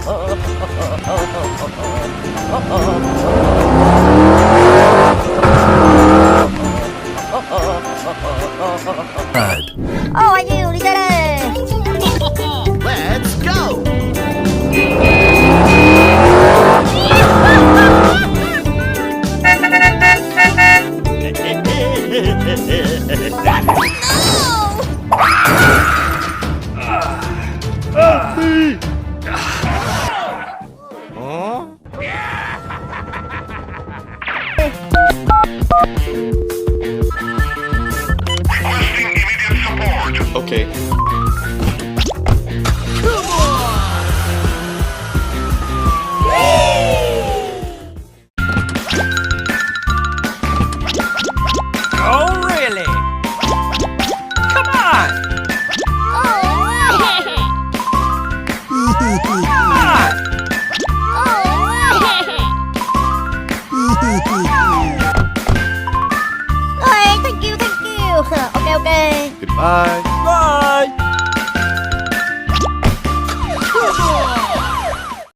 Oh, anh đi ra đây. Let's go! Okay. Oh, really? Come on! Come on! Ôi, thank you. Okay. Goodbye. Bye!